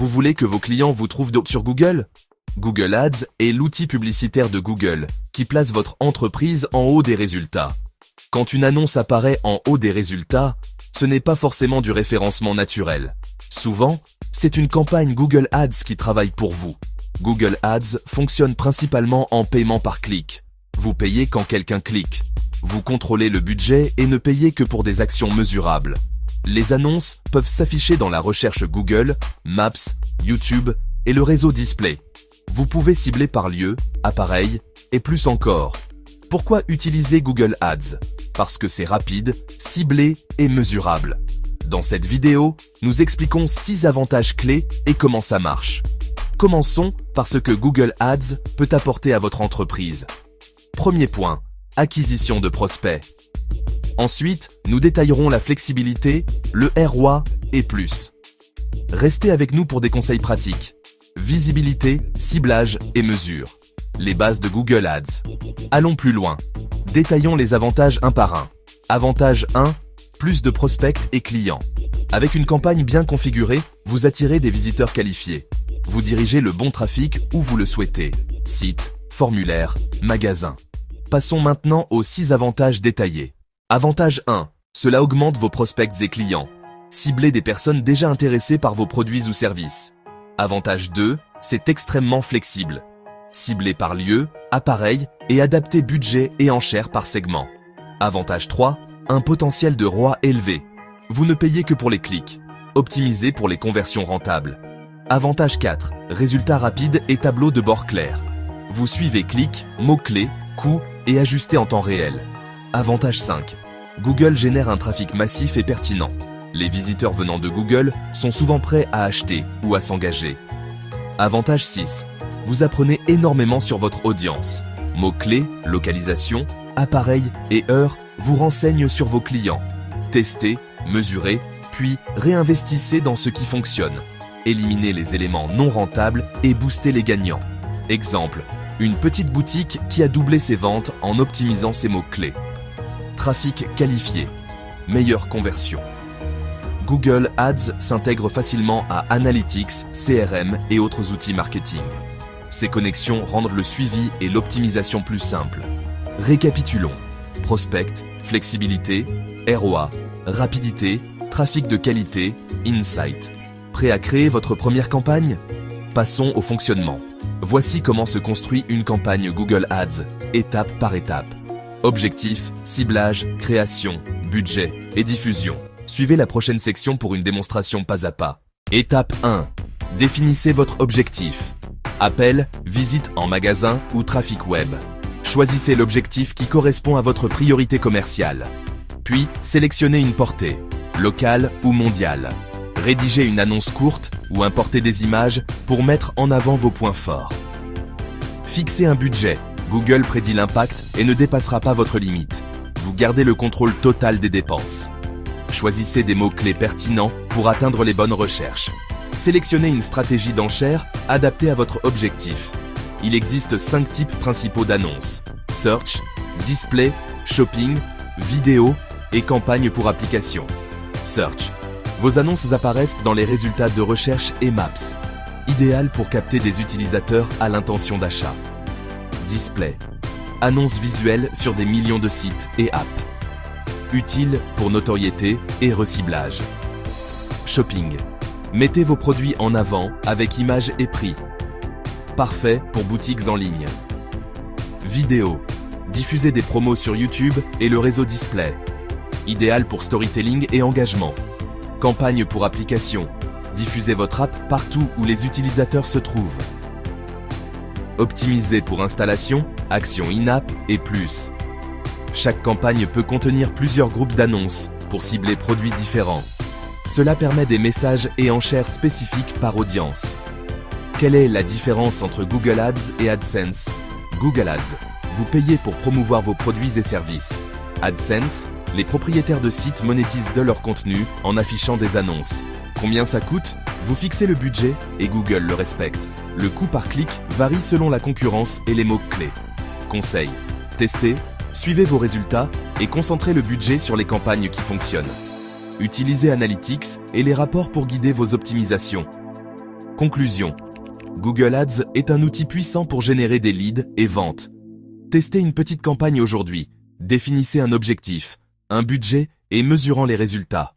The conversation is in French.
Vous voulez que vos clients vous trouvent sur Google? Google Ads est l'outil publicitaire de Google qui place votre entreprise en haut des résultats. Quand une annonce apparaît en haut des résultats, ce n'est pas forcément du référencement naturel. Souvent, c'est une campagne Google Ads qui travaille pour vous. Google Ads fonctionne principalement en paiement par clic. Vous payez quand quelqu'un clique. Vous contrôlez le budget et ne payez que pour des actions mesurables. Les annonces peuvent s'afficher dans la recherche Google, Maps, YouTube et le réseau display. Vous pouvez cibler par lieu, appareil et plus encore. Pourquoi utiliser Google Ads? Parce que c'est rapide, ciblé et mesurable. Dans cette vidéo, nous expliquons 6 avantages clés et comment ça marche. Commençons par ce que Google Ads peut apporter à votre entreprise. Premier point, acquisition de prospects. Ensuite, nous détaillerons la flexibilité, le ROI et plus. Restez avec nous pour des conseils pratiques. Visibilité, ciblage et mesure. Les bases de Google Ads. Allons plus loin. Détaillons les avantages un par un. Avantage 1, plus de prospects et clients. Avec une campagne bien configurée, vous attirez des visiteurs qualifiés. Vous dirigez le bon trafic où vous le souhaitez. Site, formulaire, magasin. Passons maintenant aux 6 avantages détaillés. Avantage 1. Cela augmente vos prospects et clients. Ciblez des personnes déjà intéressées par vos produits ou services. Avantage 2. C'est extrêmement flexible. Ciblez par lieu, appareil et adaptez budget et enchères par segment. Avantage 3. Un potentiel de ROI élevé. Vous ne payez que pour les clics. Optimisez pour les conversions rentables. Avantage 4. Résultats rapides et tableau de bord clair. Vous suivez clics, mots-clés, coûts et ajustez en temps réel. Avantage 5. Google génère un trafic massif et pertinent. Les visiteurs venant de Google sont souvent prêts à acheter ou à s'engager. Avantage 6. Vous apprenez énormément sur votre audience. Mots-clés, localisation, appareil et heures vous renseignent sur vos clients. Testez, mesurez, puis réinvestissez dans ce qui fonctionne. Éliminez les éléments non rentables et boostez les gagnants. Exemple, une petite boutique qui a doublé ses ventes en optimisant ses mots-clés. Trafic qualifié. Meilleure conversion. Google Ads s'intègre facilement à Analytics, CRM et autres outils marketing. Ces connexions rendent le suivi et l'optimisation plus simples. Récapitulons. Prospect, flexibilité, ROI, rapidité, trafic de qualité, insight. Prêt à créer votre première campagne? Passons au fonctionnement. Voici comment se construit une campagne Google Ads, étape par étape. Objectif, ciblage, création, budget et diffusion. Suivez la prochaine section pour une démonstration pas à pas. Étape 1. Définissez votre objectif. Appel, visite en magasin ou trafic web. Choisissez l'objectif qui correspond à votre priorité commerciale. Puis, sélectionnez une portée, locale ou mondiale. Rédigez une annonce courte ou importez des images pour mettre en avant vos points forts. Fixez un budget. Google prédit l'impact et ne dépassera pas votre limite. Vous gardez le contrôle total des dépenses. Choisissez des mots-clés pertinents pour atteindre les bonnes recherches. Sélectionnez une stratégie d'enchère adaptée à votre objectif. Il existe 5 types principaux d'annonces: Search, Display, Shopping, Vidéo et Campagne pour application. Search. Vos annonces apparaissent dans les résultats de recherche et Maps. Idéal pour capter des utilisateurs à l'intention d'achat. Display. Annonces visuelles sur des millions de sites et apps. Utile pour notoriété et reciblage. Shopping. Mettez vos produits en avant avec images et prix. Parfait pour boutiques en ligne. Vidéo. Diffusez des promos sur YouTube et le réseau display. Idéal pour storytelling et engagement. Campagne pour application. Diffusez votre app partout où les utilisateurs se trouvent. Optimisé pour installation, actions in-app et plus. Chaque campagne peut contenir plusieurs groupes d'annonces pour cibler produits différents. Cela permet des messages et enchères spécifiques par audience. Quelle est la différence entre Google Ads et AdSense? Google Ads, vous payez pour promouvoir vos produits et services. AdSense, les propriétaires de sites monétisent de leur contenu en affichant des annonces. Combien ça coûte? Vous fixez le budget et Google le respecte. Le coût par clic varie selon la concurrence et les mots-clés. Conseil: testez, suivez vos résultats et concentrez le budget sur les campagnes qui fonctionnent. Utilisez Analytics et les rapports pour guider vos optimisations. Conclusion. Google Ads est un outil puissant pour générer des leads et ventes. Testez une petite campagne aujourd'hui. Définissez un objectif, un budget et mesurant les résultats.